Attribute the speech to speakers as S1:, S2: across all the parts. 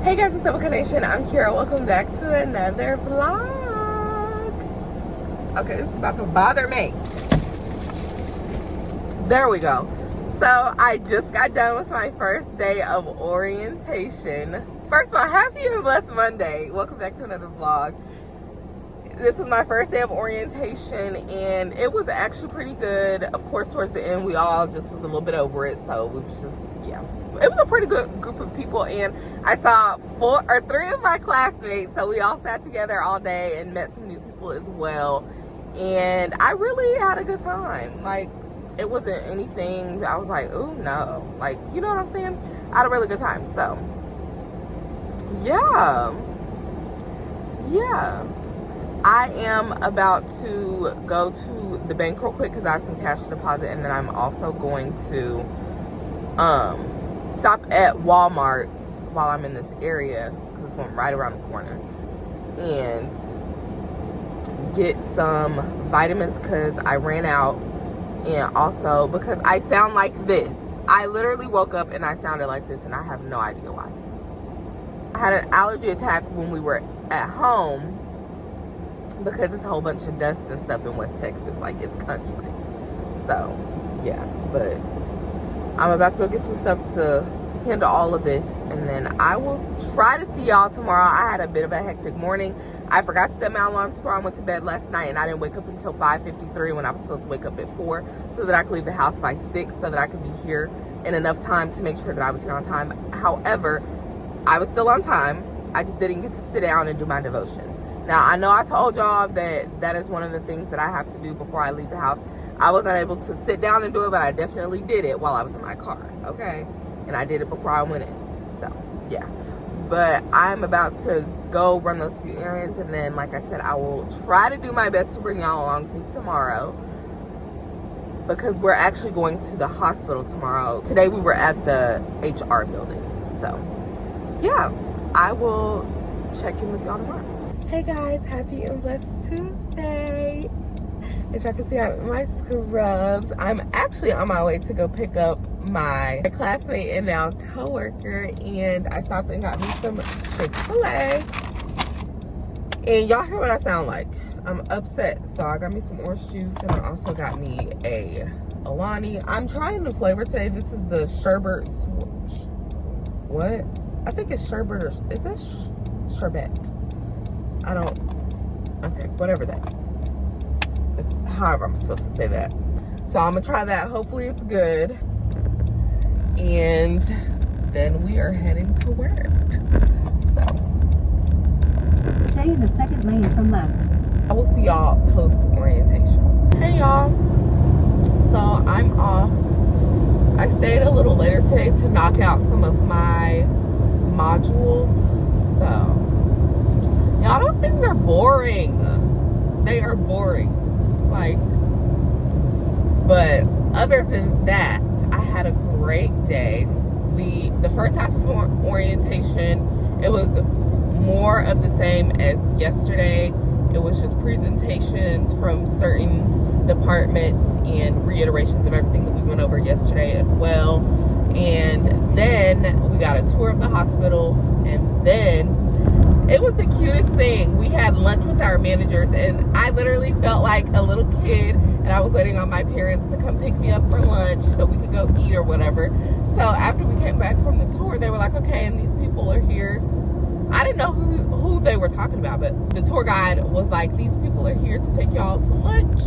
S1: Hey guys, what's up, Book Nation? I'm Kira. Welcome back to another vlog. Okay, this is about to bother me. There we go. So I just got done with my first day of orientation. First of all, happy and blessed Monday. Welcome back to another vlog. This was my first day of orientation and it was actually pretty good. Of course, towards the end, we all just was a little bit over it. So we was just, yeah. It was a pretty good group of people, and I saw 3 of my classmates, so we all sat together all day and met some new people as well, and I really had a good time. Like, it wasn't anything that I was like, oh no, like, you know what I'm saying? I had a really good time. So yeah, I am about to go to the bank real quick because I have some cash to deposit, and then I'm also going to stop at Walmart while I'm in this area, because it's one right around the corner, and get some vitamins because I ran out, and also because I sound like this. I literally woke up and I sounded like this, and I have no idea why. I had an allergy attack when we were at home because it's a whole bunch of dust and stuff in West Texas, like it's country. So yeah, but I'm about to go get some stuff to handle all of this, and then I will try to see y'all tomorrow. I had a bit of a hectic morning. I forgot to set my alarms before I went to bed last night, and I didn't wake up until 5:53 when I was supposed to wake up at 4, so that I could leave the house by 6, so that I could be here in enough time to make sure that I was here on time. However, I was still on time. I just didn't get to sit down and do my devotion. Now, I know I told y'all that that is one of the things that I have to do before I leave the house. I wasn't able to sit down and do it, but I definitely did it while I was in my car, okay? And I did it before I went in, so yeah. But I'm about to go run those few errands, and then, like I said, I will try to do my best to bring y'all along with me tomorrow, because we're actually going to the hospital tomorrow. Today we were at the HR building, so yeah. I will check in with y'all tomorrow. Hey guys, happy and blessed Tuesday. As y'all can see, I'm in my scrubs. I'm actually on my way to go pick up my classmate and now co-worker, and I stopped and got me some Chick-fil-A. And y'all hear what I sound like. I'm upset. So I got me some orange juice, and I also got me a Alani. I'm trying a new flavor today. This is the sherbet. What? I think it's sherbet, or is this sherbet? I don't, okay, whatever that. It's however I'm supposed to say that. So I'm gonna try that. Hopefully it's good. And then we are heading to work. So
S2: stay in the second lane from left.
S1: I will see y'all post orientation. Hey y'all. So I'm off. I stayed a little later today to knock out some of my modules. So y'all, those things are boring. They are boring. Like, but other than that, I had a great day. The first half of orientation, it was more of the same as yesterday. It was just presentations from certain departments and reiterations of everything that we went over yesterday as well. And then we got a tour of the hospital, and then it was the cutest thing. We had lunch with our managers, and I literally felt like a little kid, and I was waiting on my parents to come pick me up for lunch so we could go eat or whatever. So after we came back from the tour, they were like, okay, and these people are here. I didn't know who they were talking about, but the tour guide was like, these people are here to take y'all to lunch.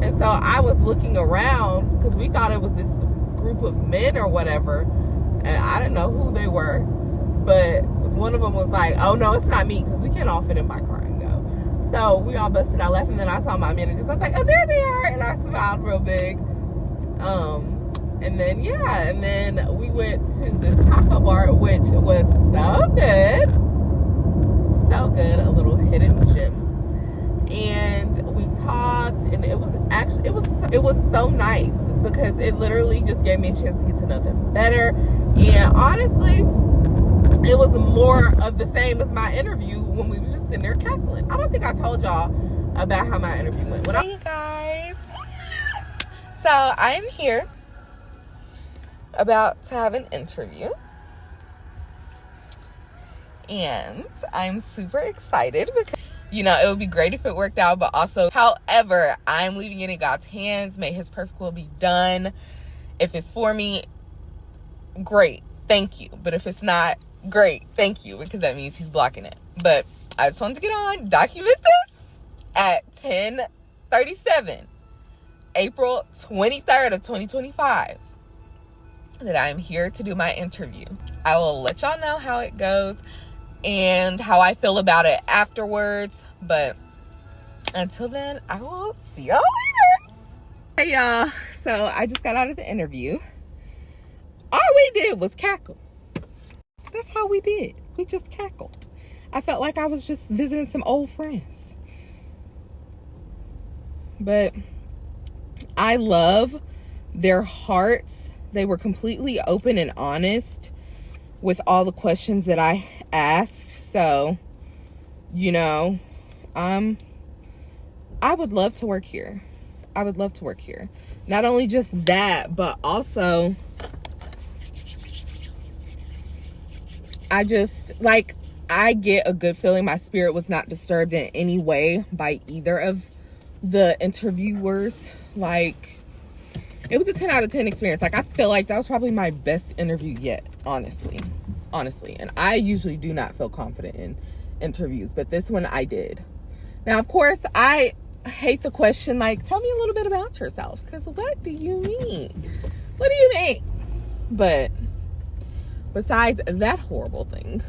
S1: And so I was looking around because we thought it was this group of men or whatever, and I didn't know who they were. But one of them was like, oh no, it's not me, because we can't all fit in my car and go. So we all busted out laughing, and then I saw my managers. I was like, oh, there they are, and I smiled real big. And then, yeah, and then we went to this taco bar, which was so good. So good, a little hidden gem. And we talked, and it was so nice, because it literally just gave me a chance to get to know them better. And honestly, it was more of the same as my interview when we was just sitting there cackling. I don't think I told y'all about how my interview went. Hey you guys. So I am here about to have an interview. And I'm super excited because, you know, it would be great if it worked out, but also, however, I'm leaving it in God's hands. May his perfect will be done. If it's for me, great, thank you. But if it's not, great, thank you, because that means he's blocking it. But I just wanted to get on, document this at 10:37, April 23rd of 2025, that I'm here to do my interview. I will let y'all know how it goes and how I feel about it afterwards. But until then, I will see y'all later. Hey y'all, so I just got out of the interview. All we did was cackle. That's how we did. We just cackled. I felt like I was just visiting some old friends. But I love their hearts. They were completely open and honest with all the questions that I asked. So, you know, I would love to work here. I would love to work here. Not only just that, but also I get a good feeling. My spirit was not disturbed in any way by either of the interviewers. Like, it was a 10 out of 10 experience. Like, I feel like that was probably my best interview yet, honestly. And I usually do not feel confident in interviews, but this one I did. Now, of course, I hate the question, like, tell me a little bit about yourself, because what do you mean? What do you mean? But besides that horrible thing,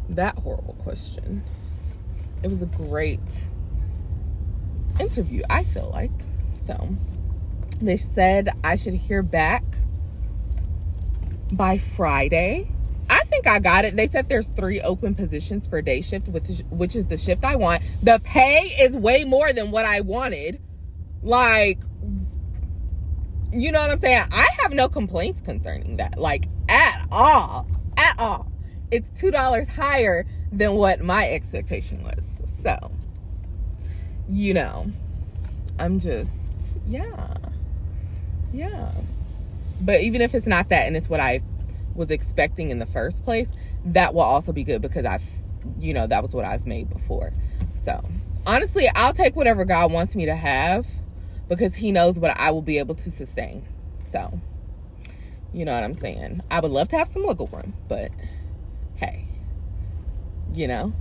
S1: that horrible question, it was a great interview, I feel like. So they said I should hear back by Friday. I think I got it. They said there's 3 open positions for day shift, which is the shift I want. The pay is way more than what I wanted. Like, you know what I'm saying? I have no complaints concerning that, like, at all. It's $2 higher than what my expectation was. So, you know, I'm just, yeah. But even if it's not that and it's what I was expecting in the first place, that will also be good, because that was what I've made before. So honestly, I'll take whatever God wants me to have, because he knows what I will be able to sustain. So, you know what I'm saying? I would love to have some wiggle room, but hey, you know,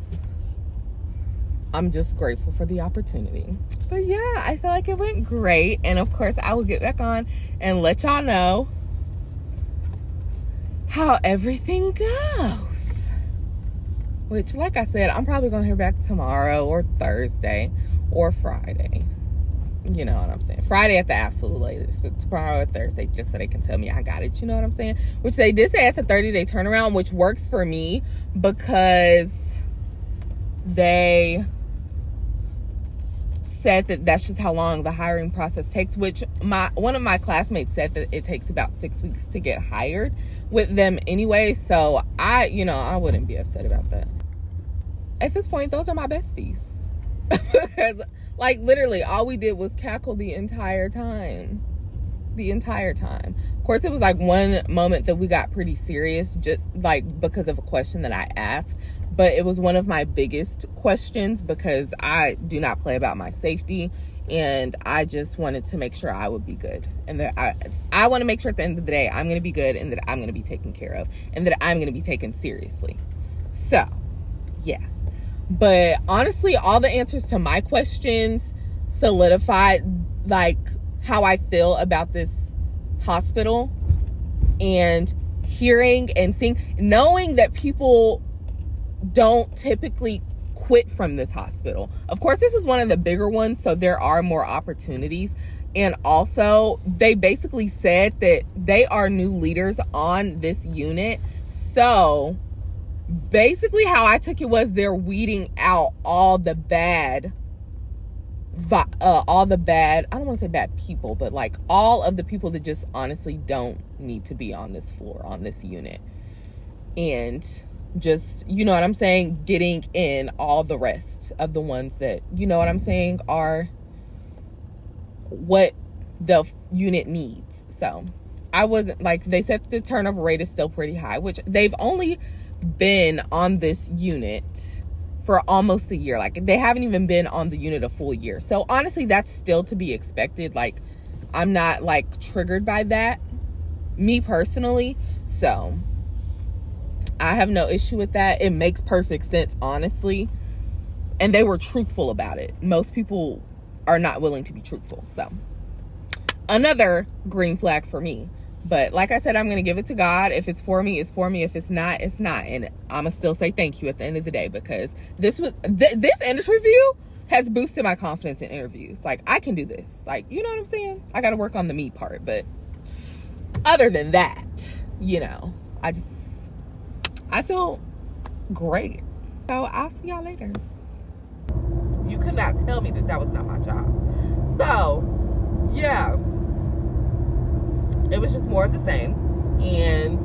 S1: I'm just grateful for the opportunity. But yeah, I feel like it went great. And of course, I will get back on and let y'all know how everything goes. Which, like I said, I'm probably going to hear back tomorrow or Thursday or Friday. You know what I'm saying? Friday at the absolute latest, but tomorrow or Thursday, just so they can tell me I got it. You know what I'm saying? Which they did say it's a 30-day turnaround, which works for me, because they said that that's just how long the hiring process takes, which one of my classmates said that it takes about 6 weeks to get hired with them anyway. So I wouldn't be upset about that. At this point, those are my besties. Because, like, literally all we did was cackle the entire time. Of course, it was like one moment that we got pretty serious, just like because of a question that I asked. But it was one of my biggest questions, because I do not play about my safety, and I just wanted to make sure I would be good, and that I want to make sure at the end of the day I'm going to be good, and that I'm going to be taken care of, and that I'm going to be taken seriously. So, yeah. But honestly, all the answers to my questions solidified, like, how I feel about this hospital, and hearing and seeing, knowing that people don't typically quit from this hospital. Of course, this is one of the bigger ones, so there are more opportunities. And also, they basically said that they are new leaders on this unit. So basically how I took it was they're weeding out all the bad, I don't want to say bad people, but like all of the people that just honestly don't need to be on this floor, on this unit. And just, you know what I'm saying, getting in all the rest of the ones that, you know what I'm saying, are what the unit needs. So I wasn't, like, they said the turnover rate is still pretty high, which they've only been on this unit for almost a year. Like, they haven't even been on the unit a full year. So honestly, that's still to be expected. Like, I'm not like triggered by that, me personally. So I have no issue with that. It makes perfect sense, honestly. And they were truthful about it. Most people are not willing to be truthful. So another green flag for me. But like I said, I'm going to give it to God. If it's for me, it's for me. If it's not, it's not. And I'm going to still say thank you at the end of the day, because this interview has boosted my confidence in interviews. Like, I can do this. Like, you know what I'm saying? I got to work on the me part. But other than that, you know, I feel great. So I'll see y'all later. You could not tell me that was not my job. So, yeah. It was just more of the same. And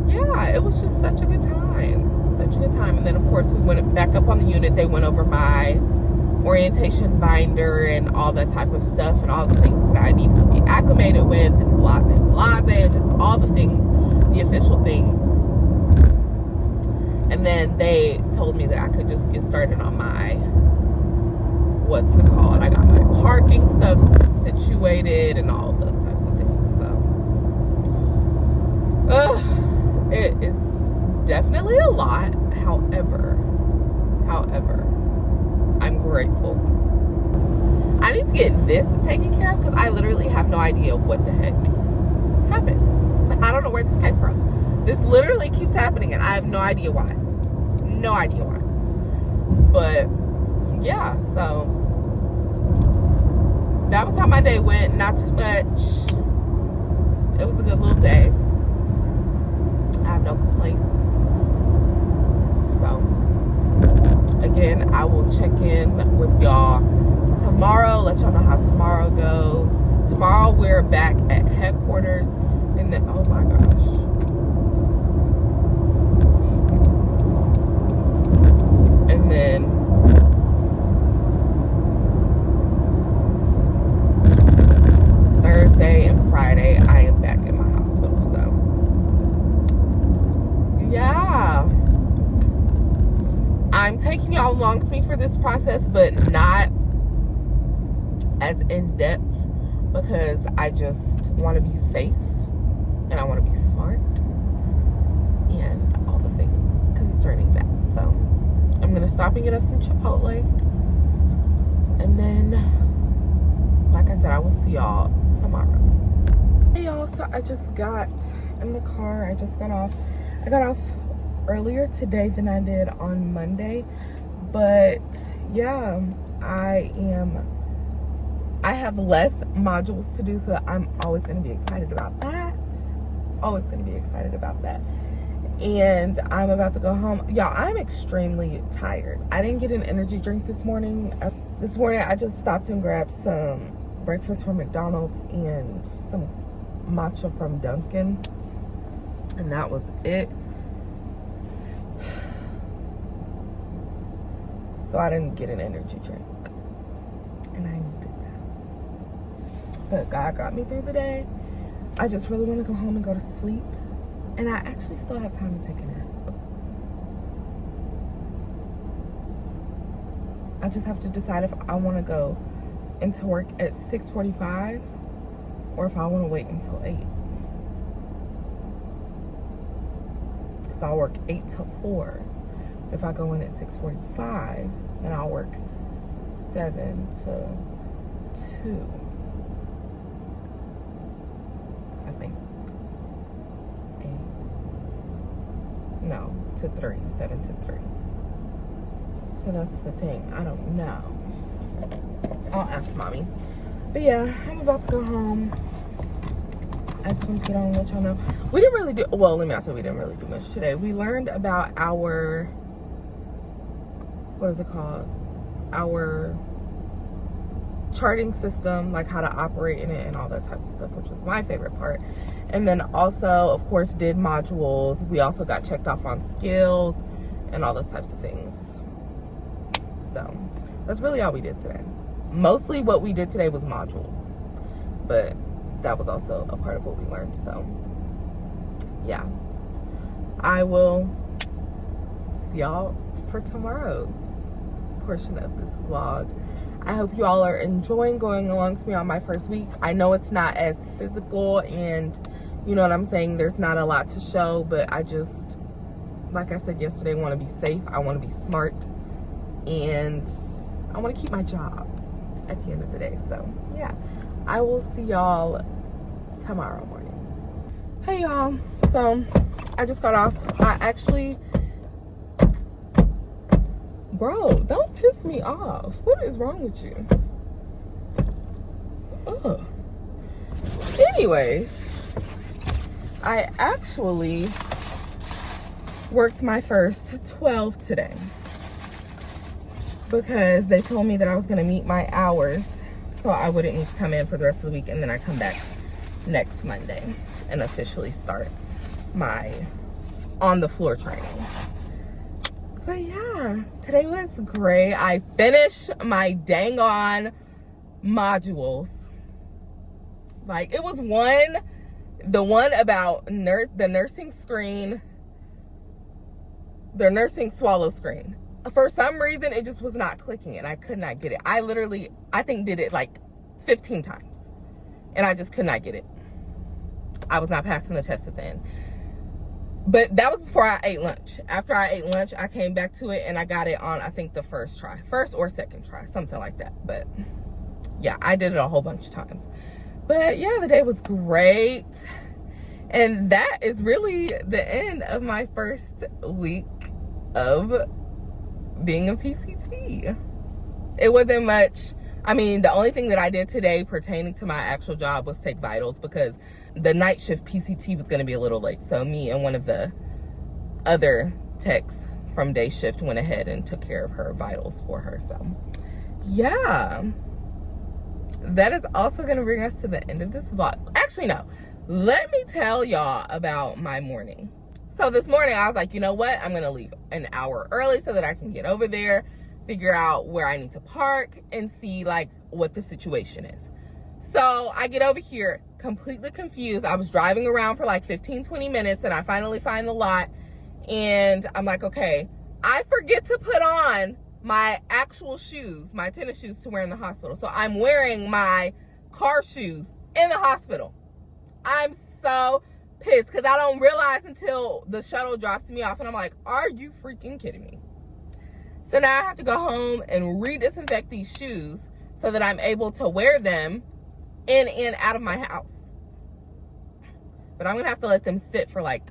S1: yeah, it was just such a good time. Such a good time. And then, of course, we went back up on the unit. They went over my orientation binder and all that type of stuff and all the things that I needed to be acclimated with, and blase, and just all the things, the official things. And then they told me that I could just get started on my, what's it called? I got my parking stuff situated and all those types of things. So, it is definitely a lot. However, I'm grateful. I need to get this taken care of, because I literally have no idea what the heck happened. I don't know where this came from. This literally keeps happening, and I have no idea why. No idea why. But yeah, so that was how my day went. Not too much. It was a good little day. I have no complaints. So again, I will check in with y'all tomorrow, let y'all know how tomorrow goes. Tomorrow we're back at headquarters, and then, oh my gosh, and then Thursday and Friday I am back in my hospital. So yeah, I'm taking y'all along with me for this process, but not as in depth, because I just want to be safe and I want to be smart and all the things concerning that. So I'm gonna stop and get us some Chipotle, and then, like I said, I will see y'all tomorrow. Hey y'all, so I just got in the car. I got off earlier today than I did on Monday, but yeah, I have less modules to do, so I'm always going to be excited about that. And I'm about to go home. Y'all, I'm extremely tired. I didn't get an energy drink this morning. This morning, I just stopped and grabbed some breakfast from McDonald's and some matcha from Dunkin'. And that was it. So I didn't get an energy drink. And I needed that. But God got me through the day. I just really want to go home and go to sleep. And I actually still have time to take a nap. I just have to decide if I want to go into work at 6:45 or if I want to wait until 8. Because I'll work 8 till 4. If I go in at 6:45, then I'll work 7 to 2. I think. 8. No, to 3. 7 to 3. So that's the thing. I don't know. I'll ask mommy. But yeah, I'm about to go home. I just want to get on and let y'all know. We didn't really do, well, let me not say we didn't really do much today. We learned about our, what is it called? Our charting system, like how to operate in it and all that types of stuff, which was my favorite part. And then also, of course, did modules. We also got checked off on skills and all those types of things. So that's really all we did today. Mostly what we did today was modules, but that was also a part of what we learned. So yeah, I will see y'all for tomorrow's portion of this vlog. I hope you all are enjoying going along with me on my first week. I know it's not as physical, and you know what I'm saying, there's not a lot to show, but I just, like I said yesterday, want to be safe. I want to be smart, and I want to keep my job at the end of the day. So yeah, I will see y'all tomorrow morning. Hey y'all, so I just got off. I actually, bro, don't piss me off. What is wrong with you? Ugh. Anyways, I actually worked my first 12 today because they told me that I was going to meet my hours so I wouldn't need to come in for the rest of the week, and then I come back next Monday and officially start my on the floor training. But yeah, today was great. I finished my dang on modules. Like, it was the one about the nursing screen, the nursing swallow screen. For some reason, it just was not clicking and I could not get it. I literally, I think, did it like 15 times and I just could not get it. I was not passing the test at the end. But that was before I ate lunch. After I ate lunch, I came back to it and I got it on, I think, the first or second try, something like that. But yeah, I did it a whole bunch of times. But yeah, the day was great. And that is really the end of my first week of being a PCT. It wasn't much. I mean, the only thing that I did today pertaining to my actual job was take vitals because the night shift PCT was going to be a little late. So me and one of the other techs from day shift went ahead and took care of her vitals for her. So yeah, that is also going to bring us to the end of this vlog. Actually, no, let me tell y'all about my morning. So this morning I was like, you know what? I'm going to leave an hour early so that I can get over there, figure out where I need to park, and see like what the situation is. So I get over here completely confused. I was driving around for like 15-20 minutes and I finally find the lot, and I'm like, okay, I forget to put on my actual shoes, my tennis shoes, to wear in the hospital. So I'm wearing my car shoes in the hospital. I'm so pissed because I don't realize until the shuttle drops me off, and I'm like, are you freaking kidding me? So now I have to go home and re-disinfect these shoes so that I'm able to wear them in and out of my house. But I'm gonna have to let them sit for like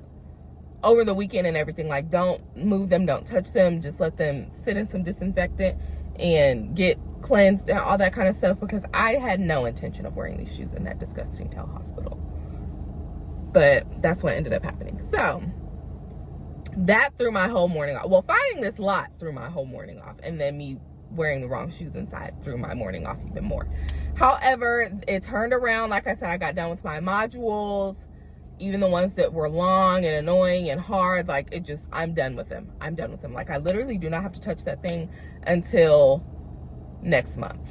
S1: over the weekend and everything. Like, don't move them, don't touch them, just let them sit in some disinfectant and get cleansed and all that kind of stuff, because I had no intention of wearing these shoes in that disgusting Tell hospital. But that's what ended up happening. So that threw my whole morning off. Well, finding this lot threw my whole morning off, and then me wearing the wrong shoes inside threw my morning off even more. However, it turned around. Like I said, I got done with my modules, even the ones that were long and annoying and hard. Like, it just, I'm done with them. I'm done with them. Like, I literally do not have to touch that thing until next month,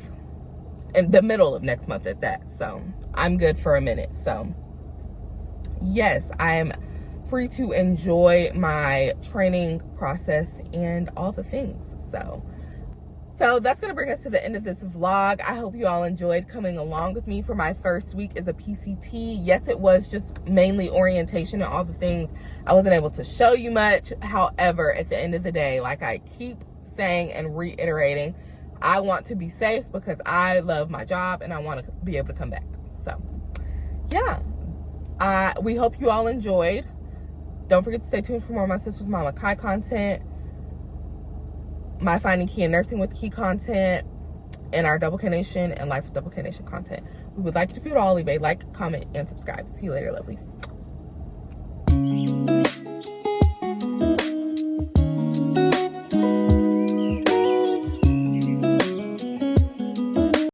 S1: in the middle of next month at that. So I'm good for a minute. So yes, I am free to enjoy my training process and all the things. So that's going to bring us to the end of this vlog. I hope you all enjoyed coming along with me for my first week as a PCT. Yes, it was just mainly orientation and all the things. I wasn't able to show you much. However, at the end of the day, like I keep saying and reiterating, I want to be safe because I love my job and I want to be able to come back. So yeah, we hope you all enjoyed. Don't forget to stay tuned for more of my Sisters Mama Kai content, my Finding Key in Nursing with Key content, and our Double K Nation and Life with Double K Nation content. We would like it if you would all leave a like, comment, and subscribe. See you later, lovelies.